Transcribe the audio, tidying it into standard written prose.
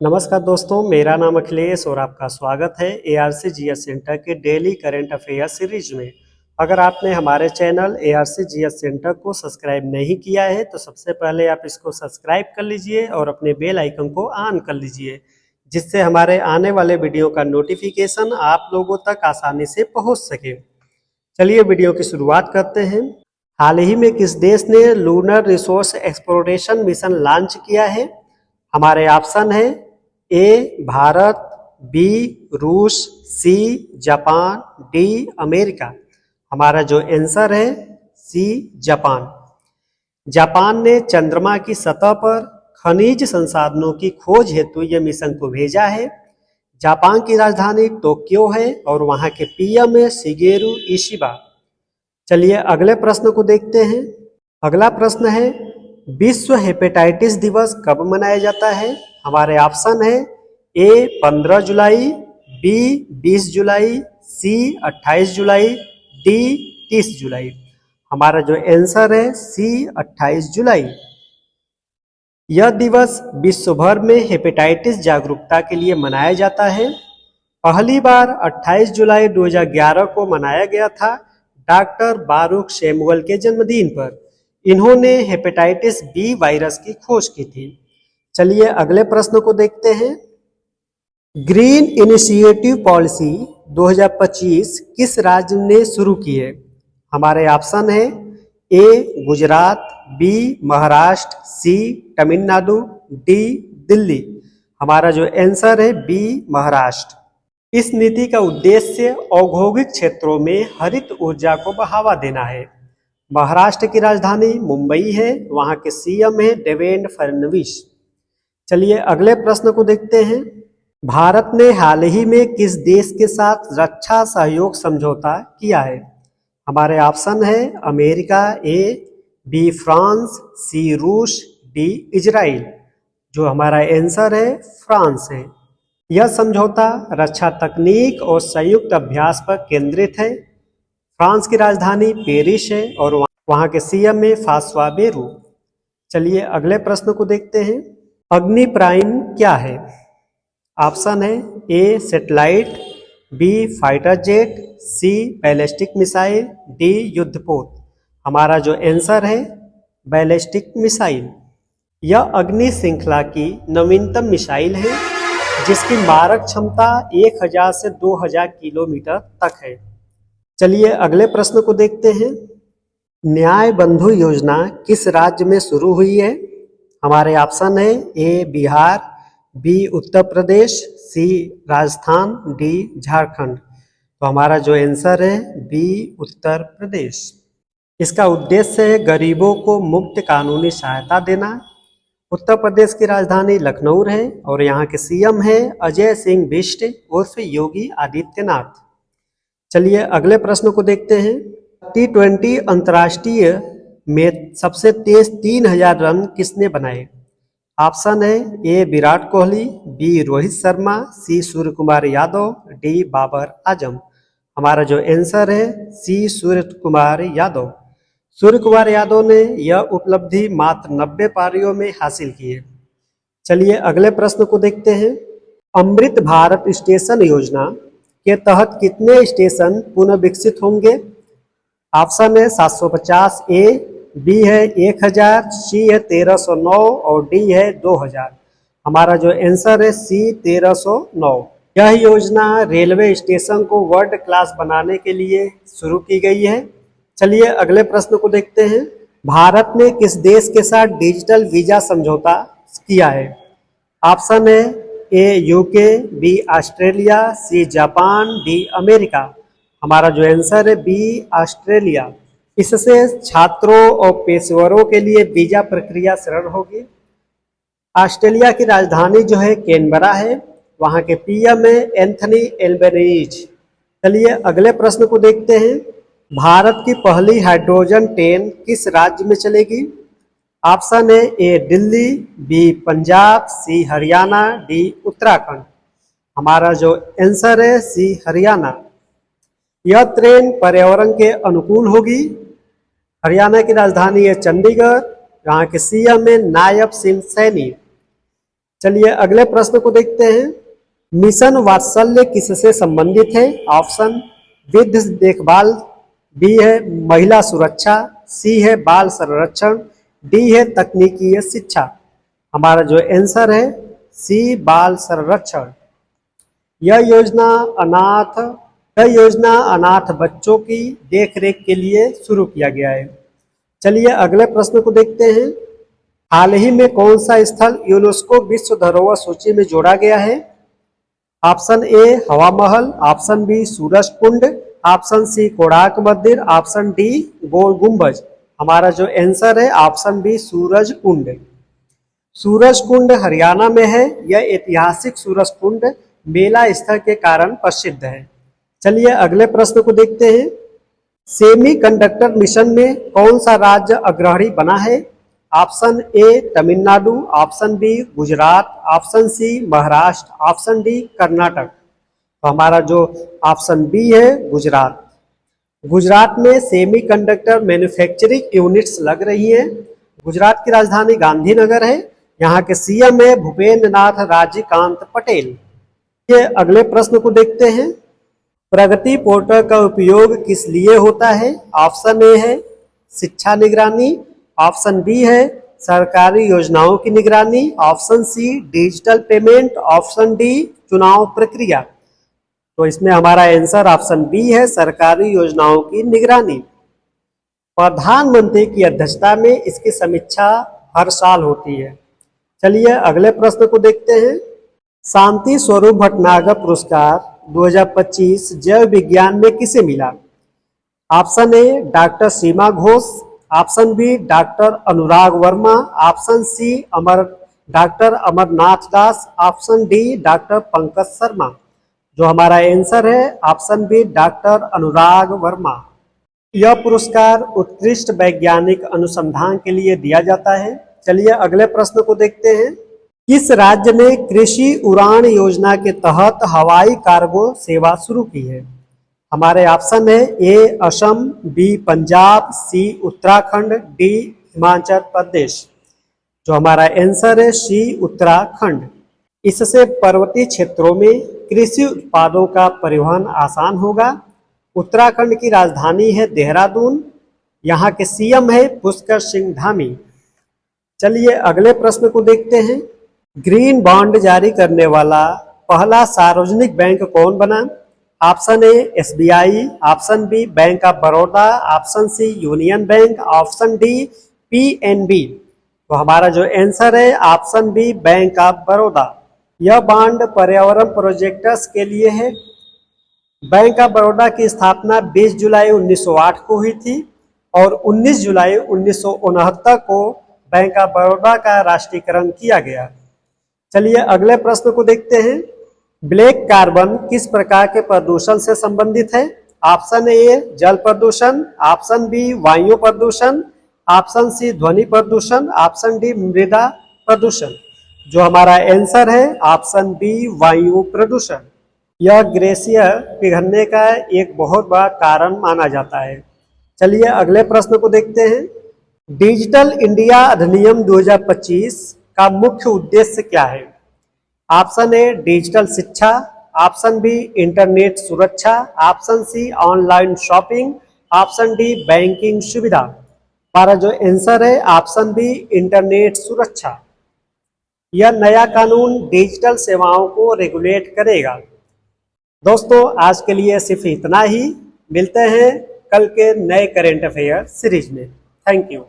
नमस्कार दोस्तों, मेरा नाम अखिलेश और आपका स्वागत है एआरसी जीएस सेंटर के डेली करंट अफेयर सीरीज में। अगर आपने हमारे चैनल एआरसी जीएस सेंटर को सब्सक्राइब नहीं किया है तो सबसे पहले आप इसको सब्सक्राइब कर लीजिए और अपने बेल आइकन को ऑन कर लीजिए, जिससे हमारे आने वाले वीडियो का नोटिफिकेशन आप लोगों तक आसानी से पहुंच सके। चलिए वीडियो की शुरुआत करते हैं। हाल ही में किस देश ने lunar resource exploration mission launch किया है? हमारे ऑप्शन है ए भारत, बी रूस, सी जापान, डी अमेरिका। हमारा जो आंसर है सी जापान। जापान ने चंद्रमा की सतह पर खनिज संसाधनों की खोज हेतु यह मिशन को भेजा है। जापान की राजधानी टोक्यो है और वहां के पीएम है शिगेरू इशिबा। चलिए अगले प्रश्न को देखते हैं। अगला प्रश्न है, विश्व हेपेटाइटिस दिवस कब मनाया जाता है? हमारे ऑप्शन है ए 15 जुलाई, बी 20 जुलाई, सी 28 जुलाई, डी 30 जुलाई। हमारा जो आंसर है सी 28 जुलाई। यह दिवस विश्व भर में हेपेटाइटिस जागरूकता के लिए मनाया जाता है। पहली बार 28 जुलाई 2011 को मनाया गया था डॉक्टर बारूक सैमुअल के जन्मदिन पर। इन्होंने हेपेटाइटिस बी वायरस की खोज की थी। चलिए अगले प्रश्न को देखते हैं। ग्रीन इनिशिएटिव पॉलिसी 2025 किस राज्य ने शुरू की है? हमारे ऑप्शन है ए गुजरात, बी महाराष्ट्र, सी तमिलनाडु, डी दिल्ली। हमारा जो आंसर है बी महाराष्ट्र। इस नीति का उद्देश्य औद्योगिक क्षेत्रों में हरित ऊर्जा को बढ़ावा देना है। महाराष्ट्र की राजधानी मुंबई है, वहां के सीएम है देवेंद्र फडणवीस। चलिए अगले प्रश्न को देखते हैं। भारत ने हाल ही में किस देश के साथ रक्षा सहयोग समझौता किया है? हमारे ऑप्शन है अमेरिका ए, बी फ्रांस, सी रूस, डी इजराइल। जो हमारा आंसर है फ्रांस है। यह समझौता रक्षा तकनीक और संयुक्त अभ्यास पर केंद्रित है। फ्रांस की राजधानी पेरिस है और वहां के सीएम है फ्रांसवा बेरू। चलिए अगले प्रश्न को देखते हैं। अग्नि प्राइम क्या है? ऑप्शन है ए सैटेलाइट, बी फाइटर जेट, सी बैलिस्टिक मिसाइल, डी युद्धपोत। हमारा जो आंसर है बैलिस्टिक मिसाइल। यह अग्नि श्रृंखला की नवीनतम मिसाइल है जिसकी मारक क्षमता 1000 से 2000 किलोमीटर तक है। चलिए अगले प्रश्न को देखते हैं। न्याय बंधु योजना किस राज्य में शुरू हुई है? हमारे ऑप्शन है ए बिहार, बी उत्तर प्रदेश, सी राजस्थान, डी झारखंड। तो हमारा जो आंसर है बी उत्तर प्रदेश। इसका उद्देश्य है गरीबों को मुफ्त कानूनी सहायता देना। उत्तर प्रदेश की राजधानी लखनऊ है और यहाँ के सीएम है अजय सिंह बिष्ट उर्फ योगी आदित्यनाथ। चलिए अगले प्रश्न को देखते हैं। T20 अंतर्राष्ट्रीय में सबसे तेज 3000 रन किसने बनाए? ऑप्शन है ए विराट कोहली, बी रोहित शर्मा, सी सूर्य कुमार यादव, डी बाबर आजम। हमारा जो आंसर है सी सूर्य कुमार यादव। सूर्य कुमार यादव ने यह उपलब्धि मात्र 90 पारियों में हासिल की है। चलिए अगले प्रश्न को देखते हैं। अमृत भारत स्टेशन योजना के तहत कितने स्टेशन पुनः विकसित होंगे? ऑप्शन है 750 ए, बी है 1000, सी है 1309 और डी है 2000। हमारा जो आंसर है सी 1309। यह योजना रेलवे स्टेशन को वर्ल्ड क्लास बनाने के लिए शुरू की गई है। चलिए अगले प्रश्न को देखते हैं। भारत ने किस देश के साथ डिजिटल वीजा समझौता किया है? ऑप्शन है A UK, B Australia, C Japan, D America. हमारा जो आंसर है बी ऑस्ट्रेलिया। इससे छात्रों और पेशेवरों के लिए वीजा प्रक्रिया सरल होगी। ऑस्ट्रेलिया की राजधानी जो है कैनबरा है, वहां के पीएम है एंथनी एल्बनीज। चलिए अगले प्रश्न को देखते हैं। भारत की पहली हाइड्रोजन ट्रेन किस राज्य में चलेगी? ऑप्शन है ए दिल्ली, बी पंजाब, सी हरियाणा, डी उत्तराखंड। हमारा जो आंसर है सी हरियाणा। यह ट्रेन पर्यावरण के अनुकूल होगी। हरियाणा की राजधानी है चंडीगढ़, यहाँ के सीएम है नायब सिंह सैनी। चलिए अगले प्रश्न को देखते हैं। मिशन वात्सल्य किससे संबंधित है? ऑप्शन वृद्ध देखभाल, बी है महिला सुरक्षा, सी है बाल संरक्षण, डी है तकनीकी शिक्षा। हमारा जो आंसर है सी बाल संरक्षण। यह योजना अनाथ बच्चों की देखरेख के लिए शुरू किया गया है। चलिए अगले प्रश्न को देखते हैं। हाल ही में कौन सा स्थल यूनेस्को विश्व धरोहर सूची में जोड़ा गया है? ऑप्शन ए हवा महल, option B Suraj Kund, option C Konark मंदिर, ऑप्शन डी गोल गुंबज। हमारा जो आंसर है ऑप्शन बी सूरज कुंड। सूरज कुंड हरियाणा में है। यह ऐतिहासिक सूरज कुंड मेला स्थल के कारण प्रसिद्ध है। चलिए अगले प्रश्न को देखते हैं। सेमीकंडक्टर मिशन में कौन सा राज्य अग्रणी बना है? Option A Tamil Nadu, option B Gujarat, option C Maharashtra, option D Karnataka. तो हमारा जो ऑप्शन बी है गुजरात। गुजरात में सेमीकंडक्टर मैन्युफैक्चरिंग यूनिट्स लग रही हैं। गुजरात की राजधानी गांधीनगर है। यहाँ के सीएम है भूपेंद्र नाथ राजीकांत पटेल। ये अगले प्रश्न को देखते हैं। प्रगति पोर्टल का उपयोग किस लिए होता है? ऑप्शन ए है शिक्षा निगरानी, ऑप्शन बी है सरकारी योजनाओं की निगरानी, option C digital payment, option D चुनाव प्रक्रिया। तो इसमें हमारा आंसर ऑप्शन बी है सरकारी योजनाओं की निगरानी। प्रधानमंत्री की अध्यक्षता में इसकी समीक्षा हर साल होती है। चलिए अगले प्रश्न को देखते हैं। शांति स्वरूप भटनागर पुरस्कार 2025 जैव विज्ञान में किसे मिला? Option A doctor Seema Ghosh, option B doctor Anurag Verma, option C doctor Amarnath Das, option D doctor Pankaj Sharma. जो हमारा आंसर है option B doctor Anurag Verma. यह पुरस्कार उत्कृष्ट वैज्ञानिक अनुसंधान के लिए दिया जाता है। चलिए अगले प्रश्न को देखते हैं। किस राज्य ने कृषि उड़ान योजना के तहत हवाई कार्गो सेवा शुरू की है? हमारे ऑप्शन है ए असम, बी पंजाब, सी उत्तराखंड, डी हिमाचल प्रदेश। जो हमारा आंसर है सी उत्तराखंड। इससे पर्वतीय क्षेत्रों में कृषि उत्पादों का परिवहन आसान होगा। उत्तराखंड की राजधानी है देहरादून। यहाँ के सीएम है पुष्कर सिंह धामी। चलिए अगले प्रश्न को देखते हैं। ग्रीन बॉन्ड जारी करने वाला पहला सार्वजनिक बैंक कौन बना? Option A SBI, option B bank of Baroda, option C union bank, option D PNB. तो हमारा जो आंसर है option B bank of Baroda. यह बॉन्ड पर्यावरण प्रोजेक्ट्स के लिए है। बैंक ऑफ बड़ौदा की स्थापना 20 जुलाई 1908 को हुई थी और 19 जुलाई 1969 को बैंक ऑफ बड़ौदा का राष्ट्रीयकरण किया गया। चलिए अगले प्रश्न को देखते हैं। ब्लैक कार्बन किस प्रकार के प्रदूषण से संबंधित है? ऑप्शन ए जल प्रदूषण, ऑप्शन बी वायु प्रदूषण, ऑप्शन सी ध्वनि प्रदूषण, ऑप्शन डी मृदा प्रदूषण। जो हमारा आंसर है ऑप्शन बी वायु प्रदूषण। यह ग्लेशियर पिघलने का एक बहुत बड़ा कारण माना जाता है। चलिए अगले प्रश्न को देखते हैं। डिजिटल इंडिया अधिनियम 2025 का मुख्य उद्देश्य क्या है? ऑप्शन ए डिजिटल शिक्षा, ऑप्शन बी इंटरनेट सुरक्षा, option C online shopping, option D banking सुविधा। हमारा जो आंसर है ऑप्शन बी इंटरनेट सुरक्षा। यह नया कानून डिजिटल सेवाओं को रेगुलेट करेगा। दोस्तों आज के लिए सिर्फ इतना ही। मिलते हैं कल के नए करेंट अफेयर सीरीज में। Thank you.